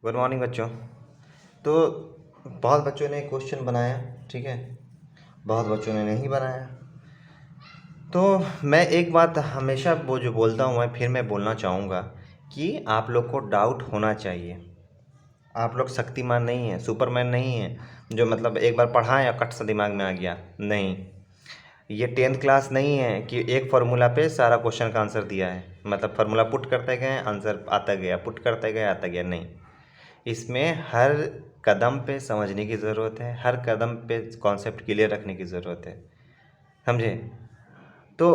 Good morning बच्चों। तो बहुत बच्चों ने क्वेश्चन बनाया, ठीक है, बहुत बच्चों ने नहीं बनाया। तो मैं एक बात हमेशा वो जो बोलता हूँ मैं फिर मैं बोलना चाहूँगा कि आप लोग को डाउट होना चाहिए। आप लोग शक्तिमान नहीं हैं, सुपरमैन नहीं हैं जो मतलब एक बार पढ़ाएं और कट सा दिमाग में आ गया। नहीं, ये 10th क्लास नहीं है कि एक फार्मूला पे सारा क्वेश्चन का आंसर दिया है, मतलब फार्मूला पुट करते गए आंसर आता गया, पुट करते गए आता गया। नहीं, इसमें हर कदम पे समझने की ज़रूरत है, हर कदम पे कॉन्सेप्ट क्लियर रखने की ज़रूरत है, समझे। तो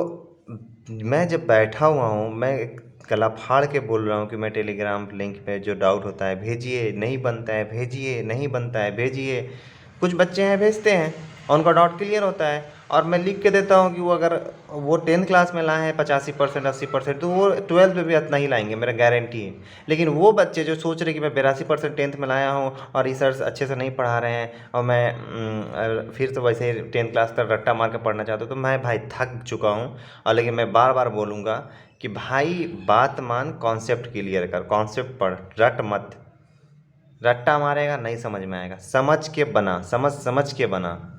मैं जब बैठा हुआ हूँ, मैं गला फाड़ के बोल रहा हूँ कि मैं टेलीग्राम लिंक पे जो डाउट होता है भेजिए, नहीं बनता है भेजिए, नहीं बनता है भेजिए। कुछ बच्चे हैं भेजते हैं और उनका डाउट क्लियर होता है, और मैं लिख के देता हूँ कि वो अगर वो 10th क्लास में लाए हैं 85% 80%, तो वो 12th में भी इतना ही लाएंगे, मेरा गारंटी है। लेकिन वो बच्चे जो सोच रहे कि मैं 82% 10th में लाया हूँ और ये सर अच्छे से नहीं पढ़ा रहे हैं और मैं फिर से वैसे ही 10th क्लास तक रट्टा मार के पढ़ना चाहता हूँ, तो मैं भाई थक चुका हूँ। और लेकिन मैं बार बार बोलूँगा कि भाई बात मान, कॉन्सेप्ट क्लियर कर, कॉन्सेप्ट पढ़, रट मत। रट्टा मारेगा नहीं समझ में आएगा, समझ के बना, समझ समझ के बना।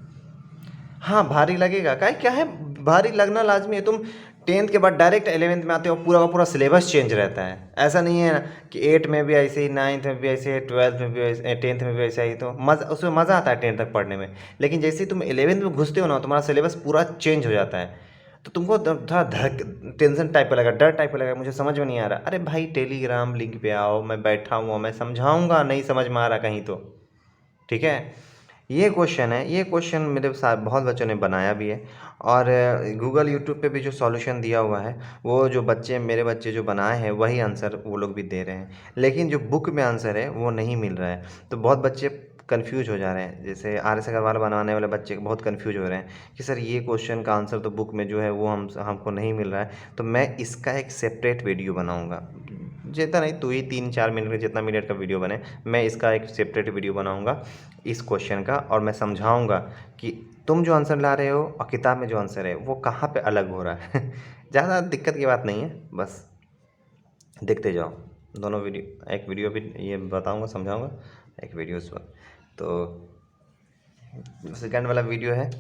हाँ भारी लगेगा, क्या है, भारी लगना लाजमी है। तुम 10th के बाद डायरेक्ट 11th में आते हो, पूरा का पूरा सिलेबस चेंज रहता है। ऐसा नहीं है ना कि 8 में भी ऐसे ही, 9th में भी ऐसे है, 12th में भी ऐसे, 10th में भी ऐसा ही। तो मज़ा, उसमें मज़ा आता है 10th तक पढ़ने में। लेकिन जैसे ही तुम 11th में घुसते हो ना, तुम्हारा सिलेबस पूरा चेंज हो जाता है। तो तुमको थोड़ा धक टेंशन टाइप का लगा, डर टाइप का लगा, मुझे समझ में नहीं आ रहा। अरे भाई टेलीग्राम लिंक पे आओ, मैं बैठा हुआ, मैं समझाऊंगा, नहीं समझ में आ रहा कहीं तो, ठीक है। ये क्वेश्चन है, ये क्वेश्चन मेरे साथ बहुत बच्चों ने बनाया भी है, और गूगल यूट्यूब पे भी जो सॉल्यूशन दिया हुआ है, वो जो बच्चे, मेरे बच्चे जो बनाए हैं वही आंसर वो लोग भी दे रहे हैं। लेकिन जो बुक में आंसर है वो नहीं मिल रहा है। तो बहुत बच्चे कन्फ्यूज हो जा रहे हैं, जैसे आर एस अग्रवाल बनाने वाले बच्चे बहुत कन्फ्यूज हो रहे हैं कि सर ये क्वेश्चन का आंसर तो बुक में जो है वो हमको नहीं मिल रहा है। तो मैं इसका एक सेपरेट वीडियो बनाऊँगा, जितना नहीं तो ही 3-4 मिनट का, जितना मिनट का वीडियो बने, मैं इसका एक सेपरेट वीडियो बनाऊँगा इस क्वेश्चन का, और मैं समझाऊंगा कि तुम जो आंसर ला रहे हो और किताब में जो आंसर है वो कहाँ पे अलग हो रहा है। ज़्यादा दिक्कत की बात नहीं है, बस देखते जाओ। दोनों वीडियो, एक वीडियो भी ये बताऊंगा, समझाऊंगा, एक वीडियो उस वक्त। तो सेकंड वाला वीडियो है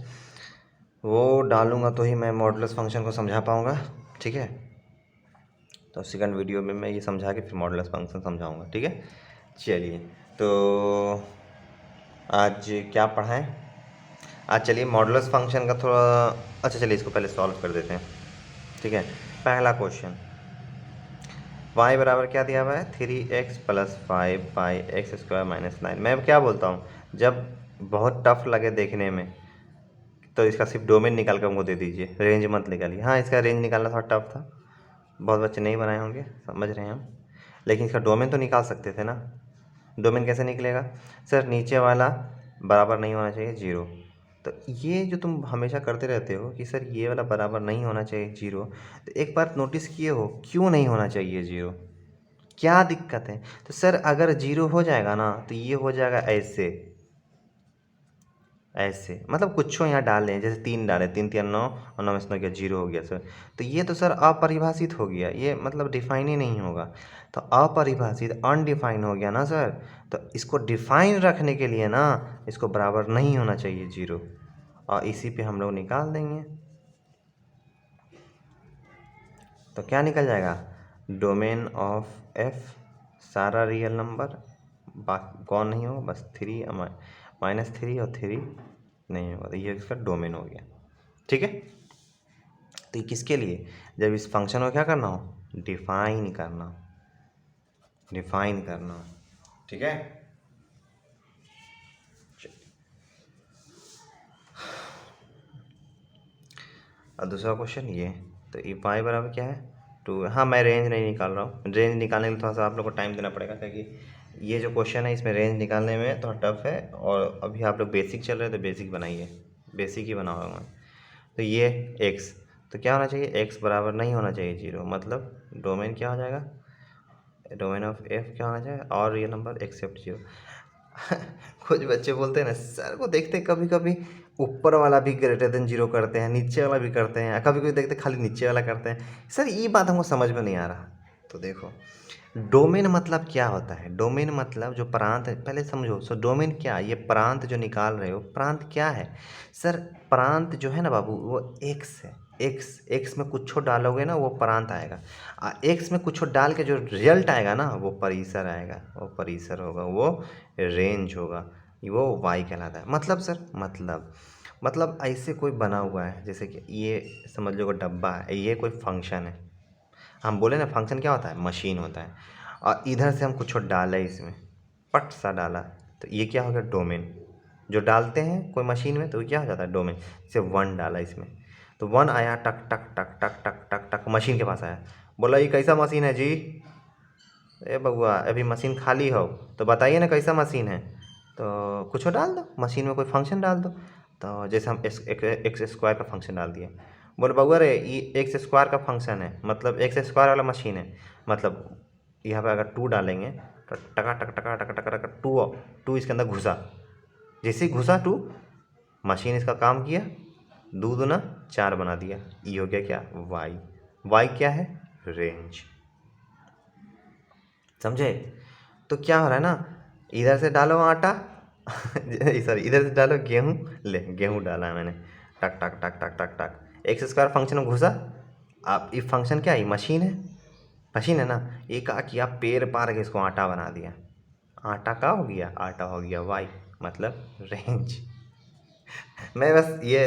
वो डालूंगा तो ही मैं मॉडुलस फंक्शन को समझा पाऊंगा, ठीक है। तो सेकंड वीडियो में मैं ये समझा के फिर मॉडुलस फंक्शन समझाऊंगा, ठीक है। चलिए, तो आज क्या पढ़ाएं? आज चलिए मॉडुलस फंक्शन का थोड़ा, अच्छा चलिए इसको पहले सॉल्व कर देते हैं, ठीक है। पहला क्वेश्चन, y बराबर क्या दिया हुआ है, 3x प्लस 5 पाई एक्स स्क्वायर माइनस 9। मैं क्या बोलता हूँ, जब बहुत टफ लगे देखने में तो इसका सिर्फ डोमेन निकाल कर हमको दे दीजिए, रेंज मत निकालिए। हाँ, इसका रेंज निकालना थोड़ा टफ था, बहुत बच्चे नहीं बनाए होंगे, समझ रहे हैं हम। लेकिन इसका डोमेन तो निकाल सकते थे ना। डोमेन कैसे निकलेगा सर, नीचे वाला बराबर नहीं होना चाहिए 0। तो ये जो तुम हमेशा करते रहते हो कि सर ये वाला बराबर नहीं होना चाहिए 0, तो एक बार नोटिस किए हो क्यों नहीं होना चाहिए 0, क्या दिक्कत है? तो सर अगर 0 हो जाएगा ना तो ये हो जाएगा ऐसे, ऐसे मतलब कुछ यहाँ डाल लें, जैसे 3 डाले, 3 3 9 और 9 में 9 0 हो गया सर। तो ये तो सर अपरिभाषित हो गया, ये मतलब डिफाइन ही नहीं होगा। तो अपरिभाषित अनडिफाइन हो गया ना सर। तो इसको डिफाइन रखने के लिए ना इसको बराबर नहीं होना चाहिए 0, और इसी पे हम लोग निकाल देंगे। तो क्या निकल जाएगा, डोमेन ऑफ एफ सारा रियल नंबर, बाकी कौन नहीं हो, बस 3 -3 और 3 नहीं होगा, तो ये इसका डोमेन हो गया, ठीक है। तो ये किसके लिए, जब इस फंक्शन को क्या करना हो, डिफाइन करना, डिफाइन करना, ठीक है। और दूसरा क्वेश्चन ये, तो ये पाई बराबर क्या है 2। हाँ, मैं रेंज नहीं निकाल रहा हूँ, रेंज निकालने के लिए थोड़ा सा आप लोग को टाइम देना पड़ेगा, क्योंकि ये जो क्वेश्चन है इसमें रेंज निकालने में थोड़ा टफ है, और अभी आप लोग बेसिक चल रहे हैं तो बेसिक बनाइए, बेसिक ही बनाऊंगा। तो ये एक्स, तो क्या होना चाहिए, एक्स बराबर नहीं होना चाहिए 0, मतलब डोमेन क्या हो जाएगा, डोमेन ऑफ एफ क्या होना चाहिए, और ये नंबर एक्सेप्ट 0। कुछ बच्चे बोलते हैं ना सर को, देखते कभी कभी ऊपर वाला भी ग्रेटर देन 0 करते हैं, नीचे वाला भी करते हैं, कभी कभी देखते खाली नीचे वाला करते हैं। सर ये बात हमको समझ में नहीं आ रहा। तो देखो, डोमेन मतलब क्या होता है? डोमेन मतलब जो प्रांत है, पहले समझो। सो डोमेन क्या, ये प्रांत जो निकाल रहे हो, प्रांत क्या है? सर प्रांत जो है ना बाबू, वो एक्स है। एक्स एक्स में कुछ डालोगे ना वो प्रांत आएगा। एक्स में कुछ डाल के जो रिजल्ट आएगा ना वो परिसर आएगा, वो परिसर होगा, वो रेंज होगा, वो वाई कहलाता है। मतलब सर मतलब ऐसे कोई बना हुआ है, जैसे कि ये समझ लो कि डब्बा है, ये कोई फंक्शन है। हम बोले ना फंक्शन क्या होता है, मशीन होता है। और इधर से हम कुछ डाला इसमें, पट सा डाला, तो ये क्या हो गया, डोमेन। जो डालते हैं कोई मशीन में तो क्या हो जाता है, डोमेन। जैसे 1 डाला इसमें, तो 1 आया, टक टक टक टक टक टक टक मशीन के पास आया। बोला ये कैसा मशीन है जी? ए बउआ अभी मशीन खाली हो, तो बताइए ना कैसा मशीन है। तो कुछ डाल दो, मशीन में कोई फंक्शन डाल दो। तो जैसे हम एक्स स्क्वायर का फंक्शन डाल दिए। बोले बउआ रे ये एक्स स्क्वायर का फंक्शन है, मतलब एक्स स्क्वायर वाला मशीन है। मतलब यहाँ पे अगर 2 डालेंगे तो टका टक टका टका टका टका 2 इसके अंदर घुसा। जैसे ही घुसा 2, मशीन इसका काम किया, 2 दूना 4 बना दिया। ये हो गया क्या, वाई। वाई क्या है, रेंज। समझे? तो क्या हो रहा है ना, इधर से डालो आटा सॉरी, इधर से डालो गेहूँ। ले गेहूँ डाला है मैंने, टक टक टक टक टक टक, एक्स स्क्वायर फंक्शन में घुसा। आप ये फंक्शन क्या है, मशीन है, मशीन है ना। ये कहा कि आप पेड़ पार के इसको आटा बना दिया। आटा का हो गया, आटा हो गया वाई, मतलब रेंज। मैं बस ये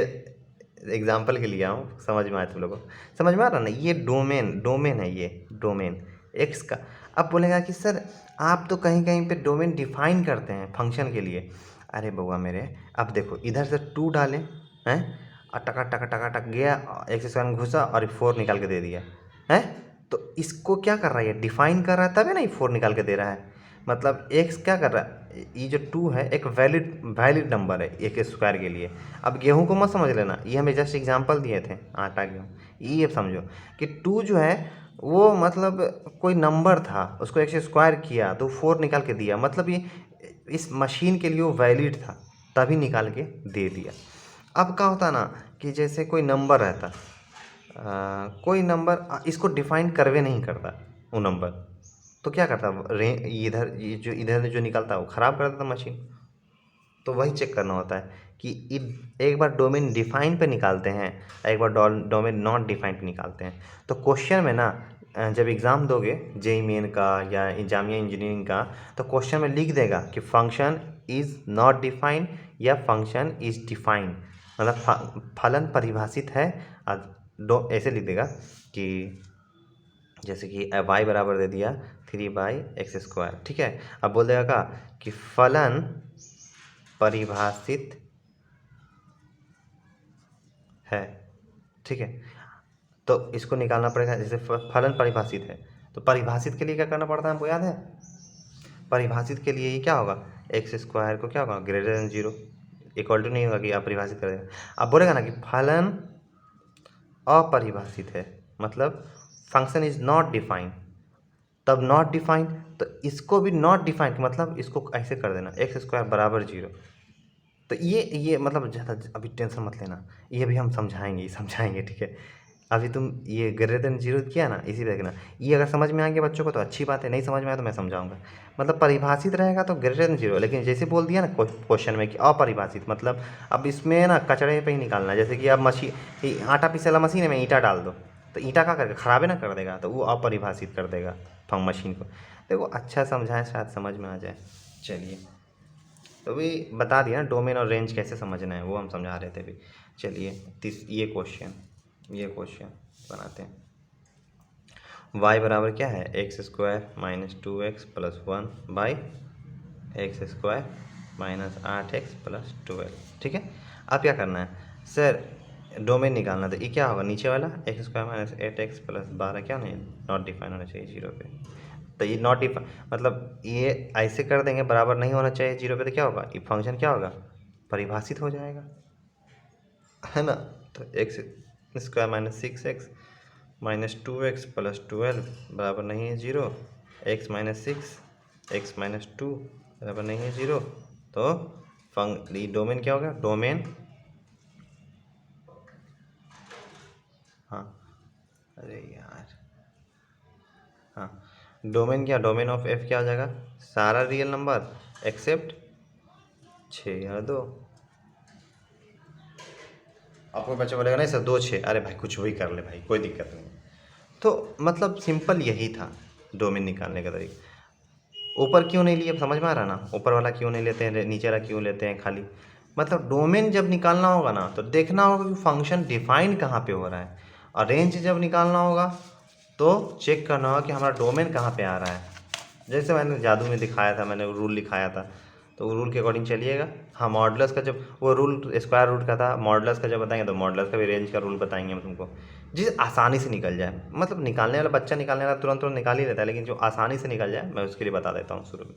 एग्जाम्पल के लिए आऊँ, समझ में आया तुम लोगों को? समझ में आ रहा ना, ये डोमेन डोमेन है, ये डोमेन एक्स का। अब बोलेगा कि सर आप तो कहीं कहीं पे डोमेन डिफाइन करते हैं फंक्शन के लिए। अरे बउआ मेरे, अब देखो इधर से 2 डालें हैं, और टका टका टका टक गया, एक्स स्क्वायर में घुसा और 4 निकाल के दे दिया है। तो इसको क्या कर रहा है, ये डिफाइन कर रहा है, तभी ना ये 4 निकाल के दे रहा है। मतलब एक्स क्या कर रहा है, ये जो 2 है एक वैलिड वैलिड नंबर है एक स्क्वायर के लिए। अब गेहूं को मत समझ लेना, ये हमें जस्ट एग्जांपल दिए थे, आटा गेहूँ। ये समझो कि 2 जो है वो मतलब कोई नंबर था, उसको एक्स स्क्वायर किया तो 4 निकाल के दिया, मतलब ये इस मशीन के लिए वो वैलिड था, तभी निकाल के दे दिया। अब क्या होता ना कि जैसे कोई नंबर रहता, कोई नंबर इसको डिफाइन करवे नहीं करता वो नंबर, तो क्या करता, इधर ये जो इधर जो निकलता है वो ख़राब कर देता मशीन। तो वही चेक करना होता है कि एक बार डोमेन डिफाइन पे निकालते हैं, एक बार डोमेन नॉट डिफाइन पे निकालते हैं। तो क्वेश्चन में ना जब एग्ज़ाम दोगे जेई मेन का या जामिया इंजीनियरिंग का, तो क्वेश्चन में लिख देगा कि फंक्शन इज़ नॉट डिफाइन या फंक्शन इज़ डिफाइन, मतलब फलन परिभाषित है। ऐसे लिख देगा कि जैसे कि वाई बराबर दे दिया 3/x², ठीक है। अब बोल देगा का कि फलन परिभाषित है, ठीक है। तो इसको निकालना पड़ेगा, जैसे फलन परिभाषित है, तो परिभाषित के लिए क्या करना पड़ता है हमको याद है? परिभाषित के लिए ये क्या होगा, x² को क्या होगा, >0, इक्वल टू नहीं होगा कि आप परिभाषित कर देगा। अब बोलेगा ना कि फलन अपरिभाषित है, मतलब फंक्शन इज नॉट डिफाइंड, तब नॉट डिफाइंड, तो इसको भी नॉट डिफाइंड मतलब इसको ऐसे कर देना x² बराबर 0। तो ये मतलब ज़्यादा अभी टेंशन मत लेना, ये भी हम समझाएंगे, ठीक है। अभी तुम ये >0 किया ना, इसी पे देखना। ये अगर समझ में आ गया बच्चों को तो अच्छी बात है, नहीं समझ में आया तो मैं समझाऊंगा। मतलब परिभाषित रहेगा तो >0, लेकिन जैसे बोल दिया ना क्वेश्चन में कि अपरिभाषित, मतलब अब इसमें ना कचड़े पे ही निकालना है। जैसे कि अब मशीन, आटा पीसे वाला मशीन है, में ईंटा डाल दो, तो ईंटा क्या करेगा, खराबे ना कर देगा, तो वो अपरिभाषित कर देगा मशीन को। देखो अच्छा समझाएं, शायद समझ में आ जाए। चलिए, तो भी बता दिया ना डोमेन और रेंज कैसे समझना है, वो हम समझा रहे थे अभी। चलिए ये क्वेश्चन बनाते हैं। y बराबर क्या है, x² - 2x + 1/x² - 8x + 12, ठीक है। अब क्या करना है सर, डोमेन निकालना, तो ये क्या होगा, नीचे वाला x² - 8x + 12 क्या नहीं, नॉट डिफाइन होना चाहिए 0 पे। तो ये नॉट डिफाइन मतलब ये ऐसे कर देंगे, बराबर नहीं होना चाहिए 0 पे, तो क्या होगा, ये फंक्शन क्या होगा, परिभाषित हो जाएगा, है ना। तो x² - 6x - 2x + 12 बराबर नहीं है 0, x - 6 x - 2 बराबर नहीं है 0। तो ये डोमेन क्या होगा, डोमेन, हाँ, अरे यार, हाँ, डोमेन क्या, डोमेन ऑफ एफ क्या हो जाएगा, सारा रियल नंबर एक्सेप्ट 6 या 2। आपको बच्चा बोलेगा नहीं सर 2 6, अरे भाई कुछ भी कर ले भाई, कोई दिक्कत नहीं। तो मतलब सिंपल यही था डोमेन निकालने का तरीका। ऊपर क्यों नहीं लिए, समझ में आ रहा ना, ऊपर वाला क्यों नहीं लेते हैं, नीचे वाला क्यों लेते हैं खाली। मतलब डोमेन जब निकालना होगा ना तो देखना होगा कि फंक्शन डिफाइन कहाँ पे हो रहा है, और रेंज जब निकालना होगा तो चेक करना होगा कि हमारा डोमेन कहाँ पे आ रहा है। जैसे मैंने जादू में दिखाया था, मैंने रूल लिखाया था, तो वो रूल के अकॉर्डिंग चलिएगा। हाँ मॉडुलस का जब वो रूल स्क्वायर रूट का था, मॉडुलस का जब बताएंगे तो मॉडुलस का भी रेंज का रूल बताएंगे हम तुमको, जिस आसानी से निकल जाए। मतलब निकालने वाला बच्चा निकालने वाला तुरंत तुरंत निकाल ही लेता है, लेकिन जो आसानी से निकल जाए मैं उसके लिए बता देता हूँ शुरू में।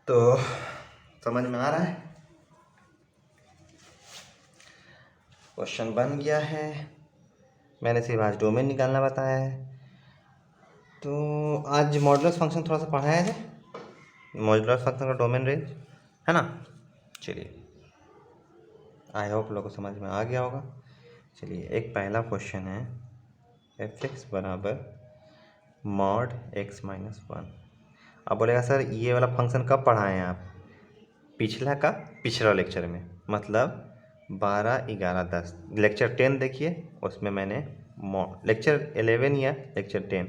तो समझ में आ रहा है, क्वेश्चन बन गया है। मैंने सिर्फ आज डोमेन निकालना बताया है। तो आज मॉडुलस फंक्शन थोड़ा सा पढ़ाया है, मॉडुलस फंक्शन का डोमेन रेंज है ना। चलिए आई होप लोगों को समझ में आ गया होगा। चलिए एक पहला क्वेश्चन है, एफ एक्स बराबर मॉड एक्स माइनस 1। अब बोलेगा सर ये वाला फंक्शन कब पढ़ाए हैं आप, पिछला का पिछला लेक्चर में, मतलब 12 11 10 लेक्चर 10 देखिए, उसमें मैंने लेक्चर 11 या लेक्चर 10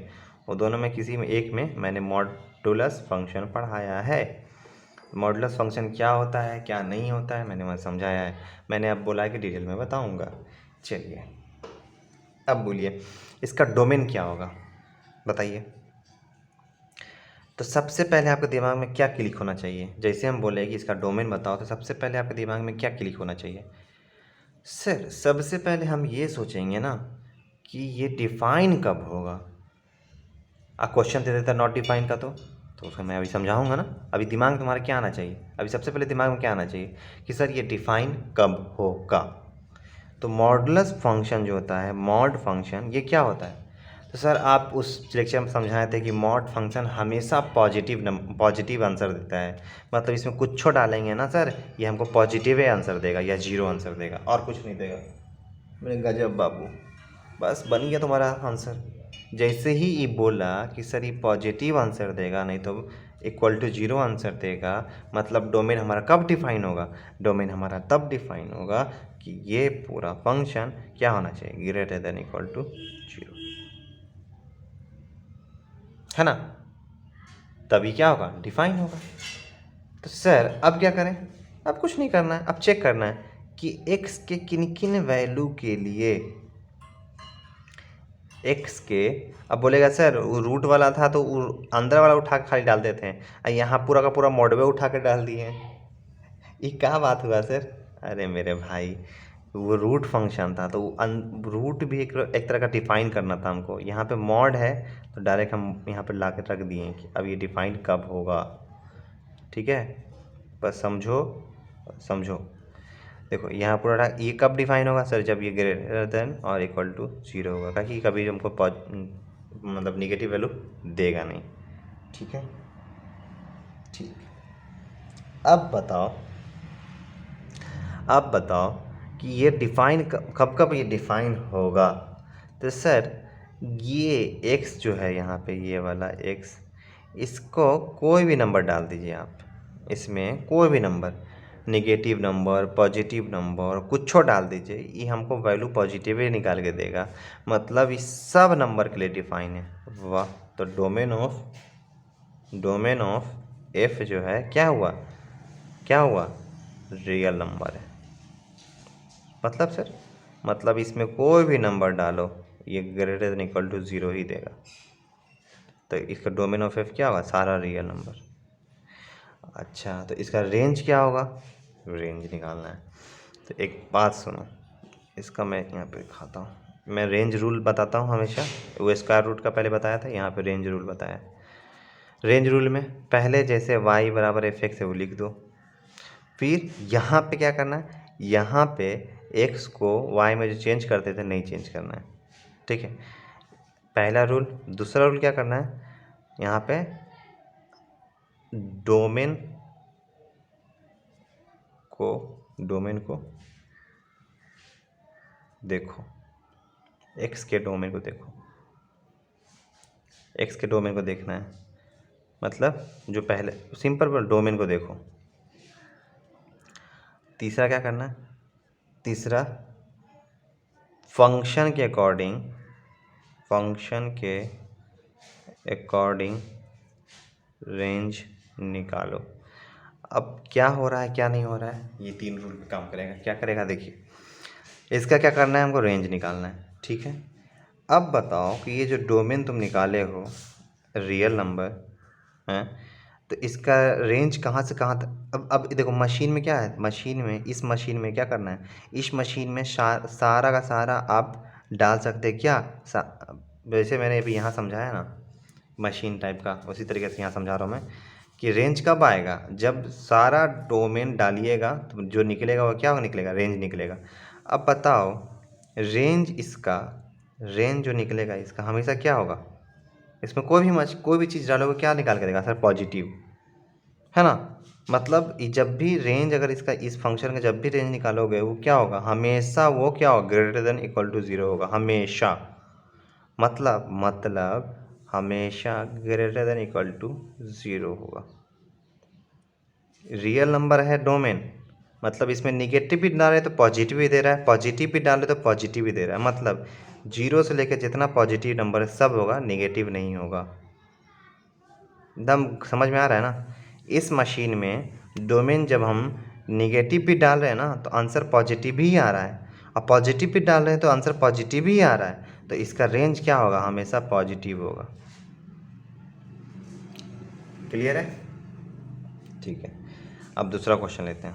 वो दोनों में किसी में एक में मैंने मॉडुलस फंक्शन पढ़ाया है। मॉडुलस फंक्शन क्या होता है क्या नहीं होता है मैंने वहाँ समझाया है, मैंने अब बोला है कि डिटेल में बताऊँगा। चलिए अब बोलिए इसका डोमेन क्या होगा बताइए। तो सबसे पहले आपके दिमाग में क्या क्लिक होना चाहिए, जैसे हम बोले कि इसका डोमेन बताओ तो सबसे पहले आपके दिमाग में क्या क्लिक होना चाहिए। सर सबसे पहले हम ये सोचेंगे ना कि ये डिफाइन कब होगा। क्वेश्चन दे देता नॉट डिफाइन का, तो उसको मैं अभी समझाऊंगा ना। अभी दिमाग में तुम्हारे क्या आना चाहिए, अभी सबसे पहले दिमाग में क्या आना चाहिए कि सर ये डिफाइन कब होगा। तो मॉडुलस फंक्शन जो होता है, मॉड फंक्शन, ये क्या होता है। तो सर आप उस लेक्चर में समझाए थे कि मॉड फंक्शन हमेशा पॉजिटिव आंसर देता है। मतलब इसमें कुछ डालेंगे ना सर, ये हमको पॉजिटिव ही आंसर देगा या जीरो आंसर देगा और कुछ नहीं देगा। मैंने गजब बाबू, बस बन गया तुम्हारा आंसर। जैसे ही ये बोला कि सर ये पॉजिटिव आंसर देगा नहीं तो इक्वल टू जीरो आंसर देगा, मतलब डोमेन हमारा कब डिफाइन होगा, डोमेन हमारा तब डिफाइन होगा कि ये पूरा फंक्शन क्या होना चाहिए, greater than equal to zero, है ना, तभी क्या होगा, डिफाइन होगा। तो सर अब क्या करें, अब कुछ नहीं करना है, अब चेक करना है कि x के किन किन वैल्यू के लिए, x के, अब बोलेगा सर वो रूट वाला था तो अंदर वाला उठा के खाली डाल देते हैं, यहाँ पूरा का पूरा मॉडवे उठा के डाल दिए हैं, ये क्या बात हुआ सर। अरे मेरे भाई वो रूट फंक्शन था तो रूट भी एक तरह का डिफाइन करना था हमको, यहाँ पे मॉड है तो डायरेक्ट हम यहाँ पे ला के रख दिए कि अब ये डिफाइन कब होगा। ठीक है बस समझो समझो। देखो यहाँ पूरा ये कब डिफाइन होगा सर, जब ये ग्रेटर देन और इक्वल टू जीरो होगा, ताकि कभी हमको मतलब निगेटिव वैल्यू देगा नहीं। ठीक है ठीक, अब बताओ, अब बताओ कि ये डिफाइन कब कब ये डिफाइन होगा। तो सर ये x जो है यहाँ पे ये वाला x, इसको कोई भी नंबर डाल दीजिए आप, इसमें कोई भी number, negative number positive number कुछ डाल दीजिए, ये हमको वैल्यू पॉजिटिव ही निकाल के देगा, मतलब इस सब नंबर के लिए डिफाइन है। वाह, तो डोमेन ऑफ f जो है क्या हुआ, क्या हुआ, रियल नंबर है। मतलब सर, मतलब इसमें कोई भी नंबर डालो ये greater than equal to zero ही देगा, तो इसका डोमेन ऑफ एफ क्या होगा, सारा रियल नंबर। अच्छा तो इसका रेंज क्या होगा, रेंज निकालना है। तो एक बात सुनो, इसका मैं यहाँ पे दिखाता हूँ, मैं रेंज रूल बताता हूँ हमेशा, वो स्क्वायर रूट का पहले बताया था, यहाँ पे रेंज रूल बताया। रेंज रूल में पहले जैसे y बराबर एफ एक्स है वो लिख दो, फिर यहाँ पे क्या करना है, यहाँ पे x को y में जो चेंज करते थे नहीं चेंज करना है। ठीक है पहला रूल। दूसरा रूल क्या करना है, यहाँ पे डोमेन को देखो, x के डोमेन को देखो, एक्स के डोमेन को देखना है, मतलब जो पहले सिंपल डोमेन को देखो। तीसरा क्या करना है, तीसरा फंक्शन के अकॉर्डिंग रेंज निकालो। अब क्या हो रहा है क्या नहीं हो रहा है, ये 3 रूल पे काम करेगा। क्या करेगा देखिए, इसका क्या करना है, हमको रेंज निकालना है, ठीक है। अब बताओ कि ये जो डोमेन तुम निकाले हो रियल नंबर है, तो इसका रेंज कहाँ से कहाँ तक। अब देखो मशीन में क्या है, इस मशीन में क्या करना है, इस मशीन में सारा का सारा आप डाल सकते हैं क्या, वैसे मैंने अभी यहाँ समझाया ना मशीन टाइप का, उसी तरीके से यहाँ समझा रहा हूँ मैं कि रेंज कब आएगा, जब सारा डोमेन डालिएगा तो जो निकलेगा वो क्या निकलेगा, रेंज निकलेगा। अब बताओ रेंज जो निकलेगा इसका हमेशा क्या होगा, इसमें कोई भी चीज़ डालोगे क्या निकाल के देगा सर, पॉजिटिव, है ना। मतलब जब भी रेंज, अगर इसका इस फंक्शन का जब भी रेंज निकालोगे वो क्या होगा, हमेशा वो क्या होगा, ग्रेटर देन इक्वल टू 0 होगा हमेशा। मतलब हमेशा ग्रेटर देन इक्वल टू 0 होगा। रियल नंबर है डोमेन, मतलब इसमें निगेटिव भी डाले तो पॉजिटिव भी दे रहा है, पॉजिटिव भी डाले तो पॉजिटिव भी दे रहा है। मतलब 0 से लेकर जितना पॉजिटिव नंबर है सब होगा, निगेटिव नहीं होगा। एकदम समझ में आ रहा है ना। इस मशीन में डोमेन जब हम निगेटिव भी डाल रहे हैं ना तो आंसर पॉजिटिव ही आ रहा है, और पॉजिटिव भी डाल रहे हैं तो आंसर पॉजिटिव ही आ रहा है, तो इसका रेंज क्या होगा, हमेशा पॉजिटिव होगा। क्लियर है, ठीक है। अब दूसरा क्वेश्चन लेते हैं,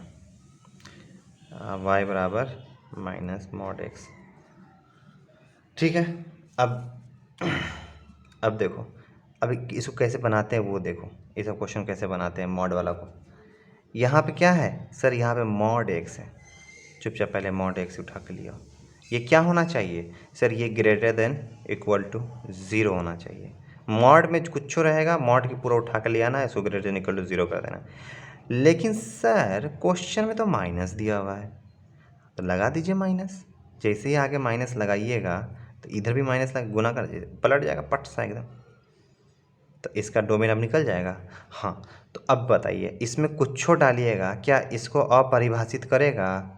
y बराबर माइनस मॉड एक्स, ठीक है। अब देखो, अब इसको कैसे बनाते हैं वो देखो, ये सब क्वेश्चन कैसे बनाते हैं मॉड वाला को। यहाँ पे क्या है सर, यहाँ पे मॉड एक्स है, चुपचाप पहले मॉड एक्स उठा के लिया। ये क्या होना चाहिए सर, ये ग्रेटर देन इक्वल टू 0 होना चाहिए। मॉड में कुछ रहेगा, मॉड की पूरा उठा के ले आना है, इसको ग्रेटर देन इक्वल टू 0 कर देना। लेकिन सर क्वेश्चन में तो माइनस दिया हुआ है, तो लगा दीजिए माइनस। जैसे ही आगे माइनस लगाइएगा तो इधर भी माइनस लगा, गुना कर दीजिए, पलट जाएगा पट सा एकदम, तो इसका डोमेन अब निकल जाएगा। हाँ, तो अब बताइए इसमें कुछ डालिएगा क्या इसको अपरिभाषित करेगा,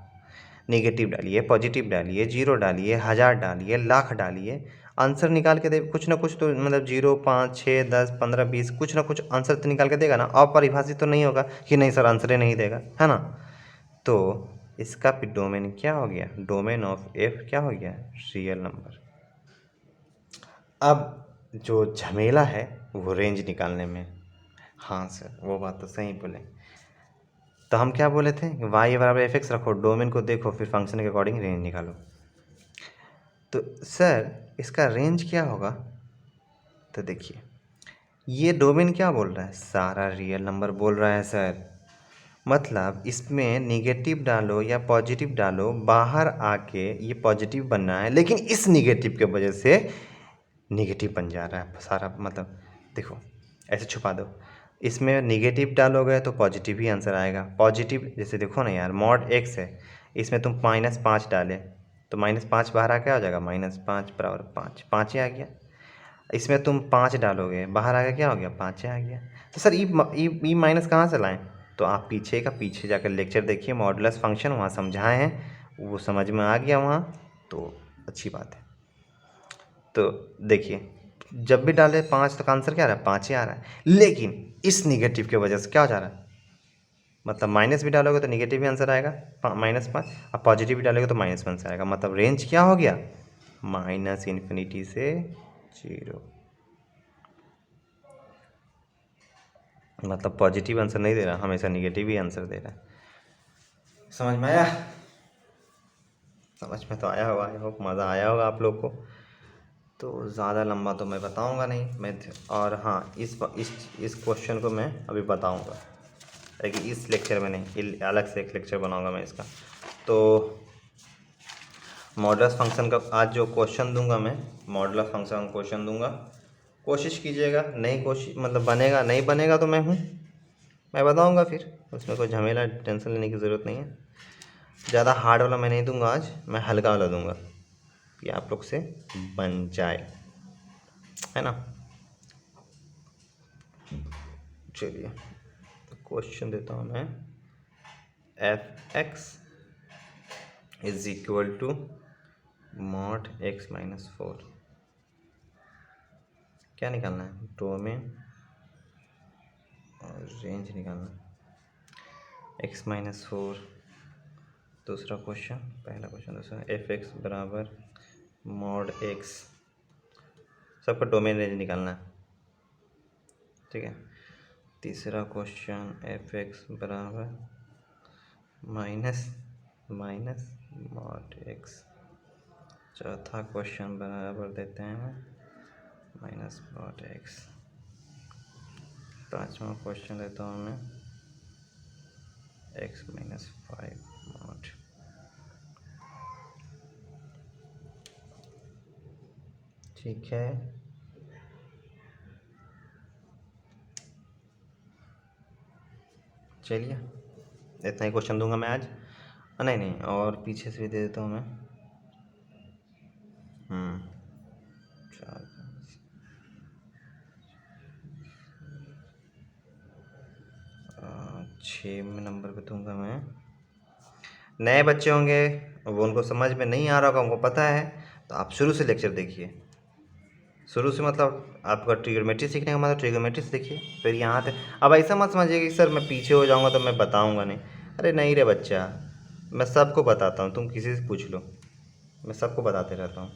नेगेटिव डालिए, पॉजिटिव डालिए, 0 डालिए, 1000 डालिए, लाख डालिए, आंसर निकाल के दे कुछ ना कुछ तो, मतलब 0, 5, 6, 10, 15, 20 कुछ ना कुछ आंसर तो निकाल के देगा ना। अपरिभाषित तो नहीं होगा कि नहीं सर आंसर ही नहीं देगा, है ना। तो इसका भी डोमेन क्या हो गया, डोमेन ऑफ एफ क्या हो गया, रियल नंबर। अब जो झमेला है वो रेंज निकालने में। हाँ सर वो बात तो सही बोले, तो हम क्या बोले थे, y बराबर एफ एक्स रखो, डोमेन को देखो, फिर फंक्शन के अकॉर्डिंग रेंज निकालो। तो सर इसका रेंज क्या होगा, तो देखिए ये डोमेन क्या बोल रहा है, सारा रियल नंबर बोल रहा है सर। मतलब इसमें निगेटिव डालो या पॉजिटिव डालो, बाहर आके ये पॉजिटिव बनना है, लेकिन इस निगेटिव के वजह से निगेटिव बन जा रहा है सारा। मतलब देखो ऐसे छुपा दो, इसमें निगेटिव डालोगे तो पॉजिटिव ही आंसर आएगा। पॉजिटिव जैसे देखो ना यार, मॉड एक्स है, इसमें तुम -5 डाले तो -5 बाहर आके आ जाएगा, -5 बराबर 5, 5 ही आ गया। इसमें तुम 5 डालोगे, बाहर आ गया क्या हो गया, 5 आ गया। तो सर ई माइनस कहाँ से लाएं, तो आप पीछे जाकर लेक्चर देखिए, मॉडुलस फंक्शन वहाँ समझाए हैं, वो समझ में आ गया वहाँ, तो अच्छी बात है। तो देखिए जब भी डाले 5 तो आंसर क्या आ रहा है, 5 ही आ रहा है। लेकिन इस निगेटिव की वजह से क्या हो जा रहा है, मतलब माइनस भी डालोगे तो निगेटिव भी आंसर आएगा, -5, और पॉजिटिव भी डालोगे तो -1 से आएगा। मतलब रेंज क्या हो गया, -∞ से 0। मतलब पॉजिटिव आंसर नहीं दे रहा, हमेशा निगेटिव ही आंसर दे रहा है। समझ में आया, समझ में तो आया होगा, आई होप मज़ा आया होगा आप लोग को। तो ज़्यादा लंबा तो मैं बताऊंगा नहीं मैं, और हाँ इस क्वेश्चन को मैं अभी बताऊंगा, लेकिन इस लेक्चर में नहीं, अलग से एक लेक्चर बनाऊंगा मैं इसका। तो मॉडुलस फंक्शन का आज जो क्वेश्चन दूंगा मैं, मॉडुलस फंक्शन का क्वेश्चन दूंगा, कोशिश कीजिएगा, नहीं कोशिश मतलब बनेगा नहीं बनेगा तो मैं बताऊंगा, फिर उसमें कोई झमेला टेंशन लेने की ज़रूरत नहीं है। ज़्यादा हार्ड वाला मैं नहीं दूंगा आज, मैं हल्का वाला दूंगा कि आप लोग से बन जाए, है ना। चलिए क्वेश्चन देता हूँ मैं। F X is equal to mod X minus 4। क्या निकालना है? डोमेन और रेंज निकालना है। एक्स माइनस 4 दूसरा क्वेश्चन, पहला क्वेश्चन दूसरा। एफ एक्स बराबर मॉड एक्स, सबका डोमेन रेंज निकालना है, ठीक है। तीसरा क्वेश्चन एफ एक्स बराबर माइनस मॉड एक्स। चौथा क्वेश्चन बराबर देते हैं माइनस मॉड एक्स। पांचवा क्वेश्चन देता हूँ मैं एक्स माइनस 5 मॉड। ठीक है, चलिए इतना ही क्वेश्चन दूंगा मैं आज। नहीं और पीछे से भी दे देता हूँ मैं। 4 6 नंबर पे दूंगा मैं। नए बच्चे होंगे वो, उनको समझ में नहीं आ रहा होगा, उनको पता है, तो आप शुरू से लेक्चर देखिए। शुरू से मतलब आपका ट्रिग्नोमेट्री सीखने का मतलब ट्रिग्नोमेट्री से देखिए, फिर यहाँ से। अब ऐसा मत समझिए कि सर मैं पीछे हो जाऊँगा तो मैं बताऊँगा नहीं। अरे नहीं रे बच्चा, मैं सबको बताता हूँ, तुम किसी से पूछ लो, मैं सबको बताते रहता हूँ।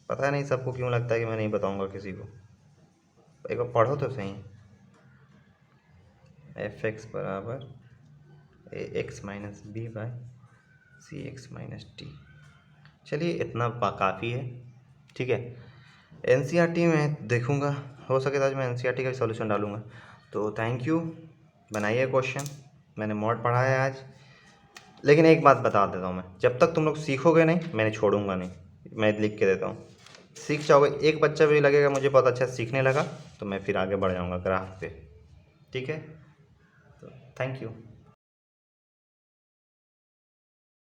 पता नहीं सबको क्यों लगता है कि मैं नहीं बताऊँगा किसी को। एक बार पढ़ो तो सही। एफ एक्स बराबर A X minus B by C X minus T. चलिए इतना काफ़ी है, ठीक है। एनसीईआरटी में देखूँगा, हो सके तो आज मैं एनसीईआरटी का भी सॉल्यूशन डालूँगा। तो थैंक यू, बनाइए क्वेश्चन। मैंने मॉड पढ़ा है आज, लेकिन एक बात बता देता हूँ मैं, जब तक तुम लोग सीखोगे नहीं मैंने छोड़ूंगा नहीं। मैं लिख के देता हूँ, सीख जाओगे। एक बच्चा भी लगेगा मुझे बहुत अच्छा सीखने लगा तो मैं फिर आगे बढ़ जाऊँगा ग्राफ पे, ठीक है। तो थैंक यू।